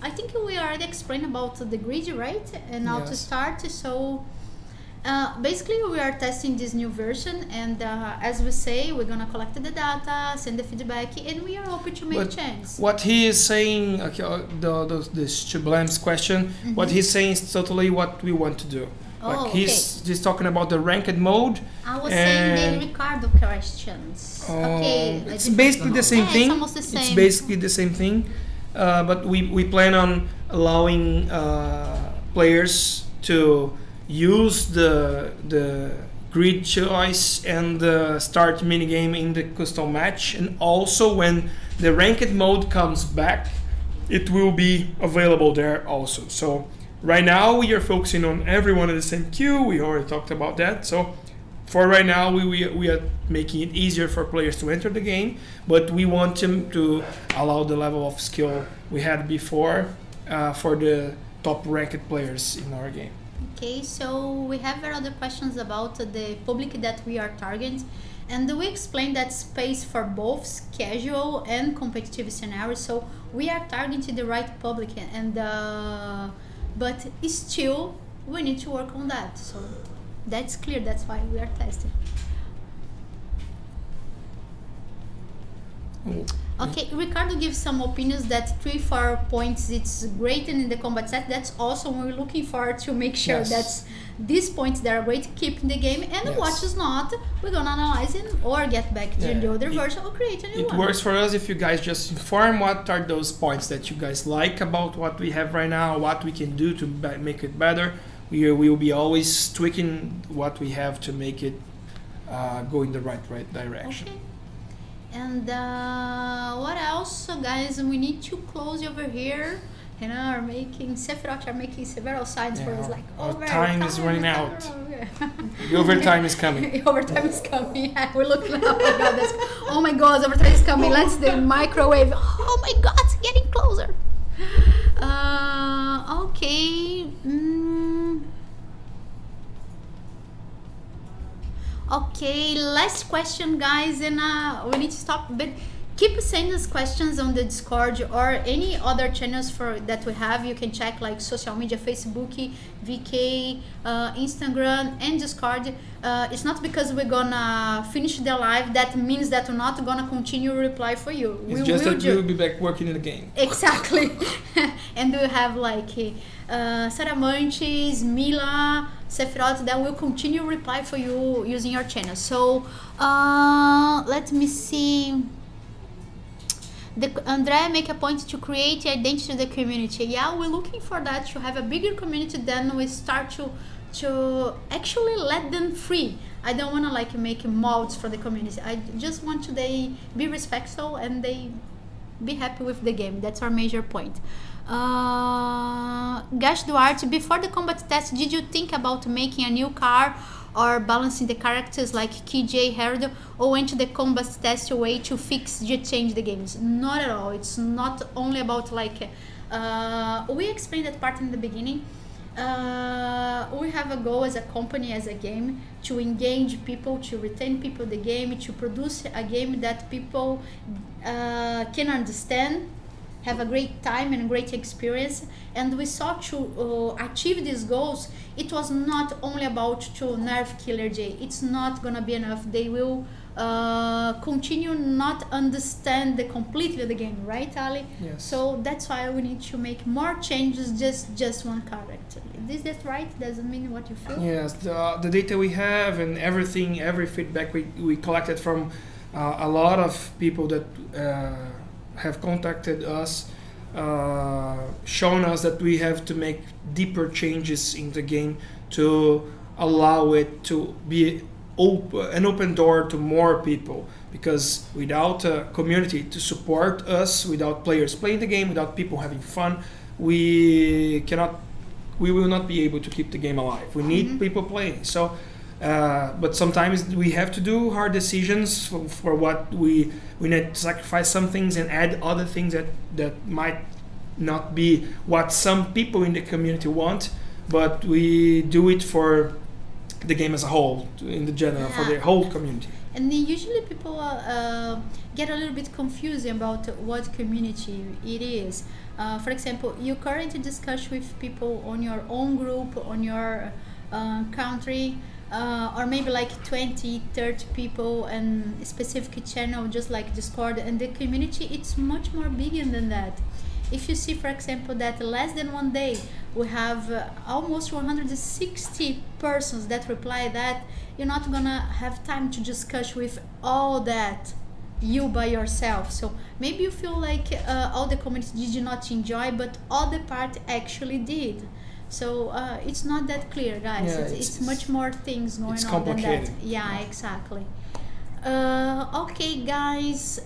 I think we already explained about the grid, right? And how to Yes. start. So basically we are testing this new version, and as we say, we're gonna collect the data, send the feedback, and we are open to make But changes. What he is saying, okay, this Chublam's question, what he's saying is totally what we want to do. Oh, Like okay. he's just talking about the ranked mode. I was saying and- the Ricardo questions. Okay, It's basically the same Yeah, thing. it's almost the same. It's basically the same thing, but we plan on allowing players to use the grid choice and the start minigame in the custom match, and also when the ranked mode comes back, it will be available there also. So right now we are focusing on everyone in the same queue. We already talked about that. So for right now, we are making it easier for players to enter the game, but we want them to allow the level of skill we had before for the top ranked players in our game. Okay, so we have other questions about the public that we are targeting, and we explained that space for both casual and competitive scenarios. So we are targeting the right public, and but still we need to work on that. So that's clear. That's why we are testing. Okay, Ricardo gives some opinions that 3-4 points it's great, and in the combat set that's also we're looking for to make sure Yes. that these points that are great keep in the game, and Yes. what is not we're gonna analyze it or get back to Yeah, the other it- version or create a new It one. works for us if you guys just inform what are those points that you guys like about what we have right now, what we can do to make it better. We will be always tweaking what we have to make it go in the right direction. Okay. And what else, so guys? We need to close over here. And are making Sephiroth are making several signs for us, like our time is running out. The overtime is coming. Overtime is coming. Yeah, we look now. Oh my God, overtime is coming. Let's the microwave. Oh my God, it's getting closer. Okay. Okay, last question, guys, and we need to stop. But keep sending us questions on the Discord or any other channels for that we have. You can check like social media, Facebook, VK, Instagram, and Discord. It's not because we're gonna finish the live that means that we're not gonna continue reply for you. It's just that we'll be back working in the game. Exactly. And we have like Saramantes, Mila, Sephiroth that will continue reply for you using your channel. So let me see. Andrea make a point to create identity of the community. Yeah, we're looking for that, to have a bigger community. Then we start to actually let them free. I don't want to like make molds for the community. I just want to they be respectful and they be happy with the game. That's our major point. Gash Duarte, before the combat test, did you think about making a new car or balancing the characters like KJ, Herod, or went to the combat test way to change the games? Not at all. It's not only about like we explained that part in the beginning. We have a goal as a company, as a game, to engage people, to retain people in the game, to produce a game that people can understand, have a great time and a great experience. And we saw to achieve these goals, it was not only about to nerf Killer J. It's not gonna be enough. They will continue not understand the completely the game, right, Ali? Yes. So that's why we need to make more changes, just one character. Is that right? Doesn't mean what you feel? Yes, the data we have and everything, every feedback we collected from a lot of people that have contacted us, shown us that we have to make deeper changes in the game to allow it to be an open door to more people, because without a community to support us, without players playing the game, without people having fun, we will not be able to keep the game alive. We need people playing. So but sometimes we have to do hard decisions for what we need to sacrifice some things and add other things that might not be what some people in the community want, but we do it for the game as a whole, in the general, for the whole community. And then usually people get a little bit confused about what community it is. For example, you currently discuss with people on your own group, on your country, or maybe like 20, 30 people and a specific channel, just like Discord. And the community, it's much more bigger than that. If you see, for example, that less than one day we have almost 160 persons that reply, that you're not gonna have time to discuss with all that you by yourself. So maybe you feel like all the community did not enjoy, but other part actually did. So it's not that clear, guys. Yeah, it's much more things going on than that. Yeah, exactly. Okay, guys.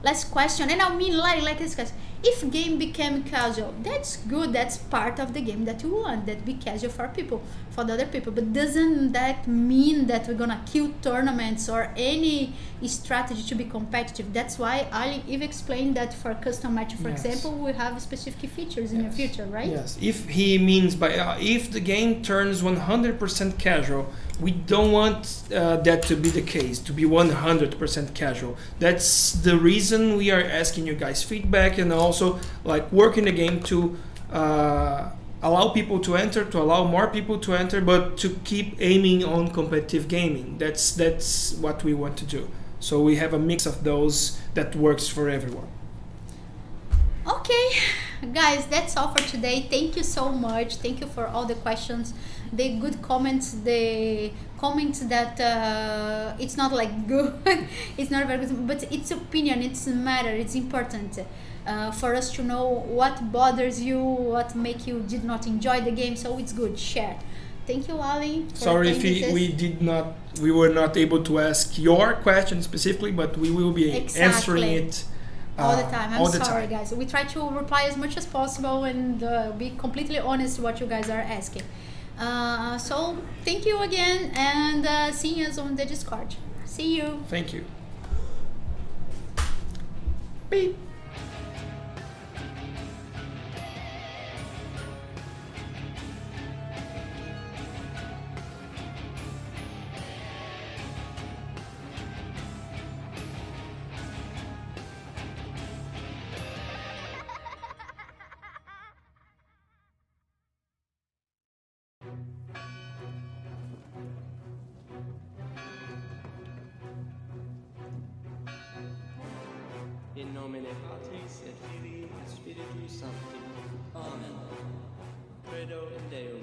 Last question, and I mean like this, guys. If game became casual, that's good. That's part of the game that you want. That be casual for people, for the other people. But doesn't that mean that we're gonna kill tournaments or any strategy to be competitive? That's why I even explained that for custom match, for example, we have specific features in the future, right? Yes. If he means by if the game turns 100% casual, we don't want that to be the case, to be 100% casual. That's the reason we are asking you guys feedback, and also like working the game to allow people to enter, to allow more people to enter, but to keep aiming on competitive gaming. That's what we want to do. So we have a mix of those that works for everyone. Okay, guys, that's all for today. Thank you so much. Thank you for all the questions, the good comments, the comments that it's not like good, it's not very good, but it's opinion, it's matter, it's important for us to know what bothers you, what make you did not enjoy the game. So it's good, share. Thank you, Ali. Sorry if we were not able to ask your question specifically, but we will be answering it all the time. I'm sorry, time. guys. We try to reply as much as possible and be completely honest what you guys are asking. So thank you again, and see us on the Discord. See you. Thank you. Beep. In nomine Patris et Filii et Spiritus Sancti. Amen. Credo in Deum,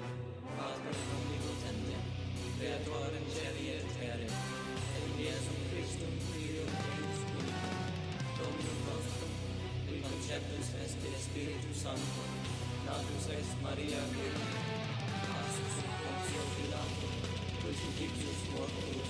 Patrem omnipotentem, Creatorem caeli et terrae, et in Iesum Christum, Filium Deus unicum, Dominum nostrum, qui conceptus est in Spiritu Sancto, natus est Maria Virgine, Passus Pontio Pilato, crucifixus mortuus